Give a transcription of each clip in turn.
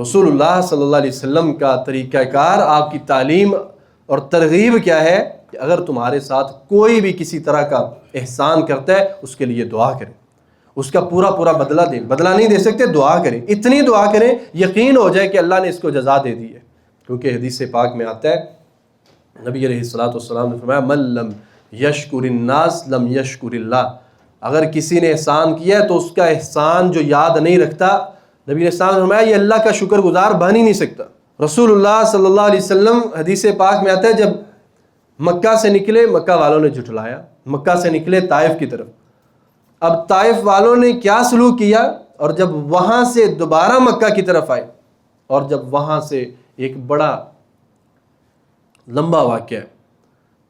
رسول اللہ صلی اللہ علیہ وسلم کا طریقہ کار، آپ کی تعلیم اور ترغیب کیا ہے کہ اگر تمہارے ساتھ کوئی بھی کسی طرح کا احسان کرتا ہے اس کے لیے دعا کریں، اس کا پورا پورا بدلہ دیں، بدلہ نہیں دے سکتے دعا کریں، اتنی دعا کریں یقین ہو جائے کہ اللہ نے اس کو جزا دے دی ہے، کیونکہ حدیث پاک میں آتا ہے نبی علیہ الصلوۃ والسلام نے فرمایا من لم یشکر الناس لم یشکر اللہ، اگر کسی نے احسان کیا ہے تو اس کا احسان جو یاد نہیں رکھتا، نبی علیہ السلام نے فرمایا یہ اللہ کا شکر گزار بن ہی نہیں سکتا۔ رسول اللہ صلی اللہ علیہ وسلم حدیث پاک میں آتا ہے جب مکہ سے نکلے مکہ والوں نے جھٹلایا، مکہ سے نکلے طائف کی طرف، اب طائف والوں نے کیا سلوک کیا، اور جب وہاں سے دوبارہ مکہ کی طرف آئے، اور جب وہاں سے ایک بڑا لمبا واقعہ ہے،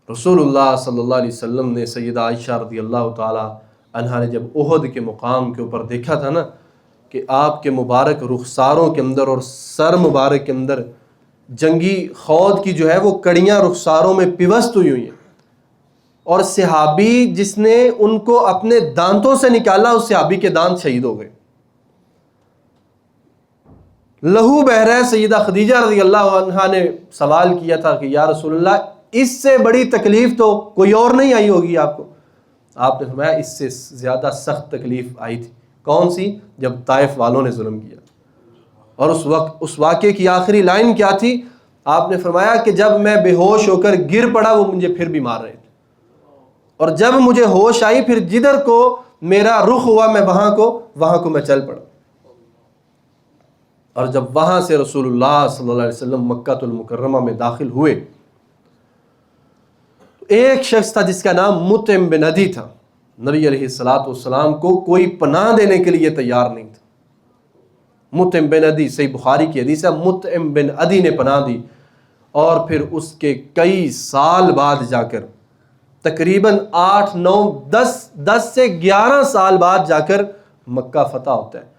رسول اللہ صلی اللہ علیہ وسلم نے سیدہ عائشہ رضی اللہ تعالی عنہا نے جب احد کے مقام کے اوپر دیکھا تھا نا کہ آپ کے مبارک رخساروں کے اندر اور سر مبارک کے اندر جنگی خود کی جو ہے وہ کڑیاں رخساروں میں پیوست ہوئی ہیں، اور صحابی جس نے ان کو اپنے دانتوں سے نکالا اس صحابی کے دانت شہید ہو گئے، لہو بہہ رہا ہے۔ سیدہ خدیجہ رضی اللہ عنہا نے سوال کیا تھا کہ یا رسول اللہ اس سے بڑی تکلیف تو کوئی اور نہیں آئی ہوگی آپ کو، آپ نے فرمایا اس سے زیادہ سخت تکلیف آئی تھی، کون سی؟ جب طائف والوں نے ظلم کیا، اور اس واقعے کی آخری لائن کیا تھی؟ آپ نے فرمایا کہ جب میں بے ہوش ہو کر گر پڑا وہ مجھے پھر بھی مار رہے تھے، اور جب مجھے ہوش آئی پھر جدھر کو میرا رخ ہوا میں وہاں کو میں چل پڑا۔ اور جب وہاں سے رسول اللہ صلی اللہ علیہ وسلم مکہ المکرمہ میں داخل ہوئے، ایک شخص تھا جس کا نام مطعم بن عدی تھا، نبی علیہ الصلوۃ والسلام کو کوئی پناہ دینے کے لیے تیار نہیں تھا۔ مطعم بن عدی، صحیح بخاری کی حدیث ہے، مطعم بن عدی نے پناہ دی، اور پھر اس کے کئی سال بعد جا کر تقریباً 8 9 10 سے 11 سال بعد جا کر مکہ فتح ہوتا ہے،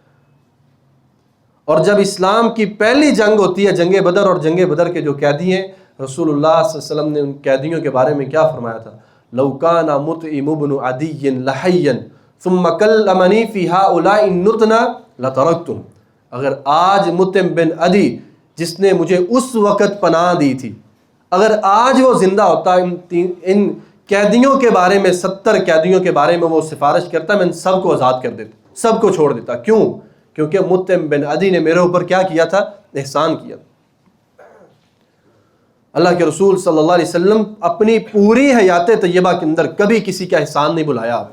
اور جب اسلام کی پہلی جنگ ہوتی ہے جنگ بدر، اور جنگ بدر کے جو قیدی ہیں رسول اللہ صلی اللہ علیہ وسلم نے ان قیدیوں کے بارے میں کیا فرمایا تھا؟ لو کان مطعم بن عدی لحیا ثم کلمنی فی ہؤلاء النتنا لترکتم، اگر آج مطعم بن عدی جس نے مجھے اس وقت پناہ دی تھی، اگر آج وہ زندہ ہوتا، ان قیدیوں کے بارے میں 70 قیدیوں کے بارے میں وہ سفارش کرتا، میں ان سب کو آزاد کر دیتا، سب کو چھوڑ دیتا۔ کیوں؟ کیونکہ مطعم بن عدی نے میرے اوپر کیا کیا تھا؟ احسان کیا۔ اللہ کے رسول صلی اللہ علیہ وسلم اپنی پوری حیات طیبہ کے اندر کبھی کسی کا احسان نہیں بھلایا۔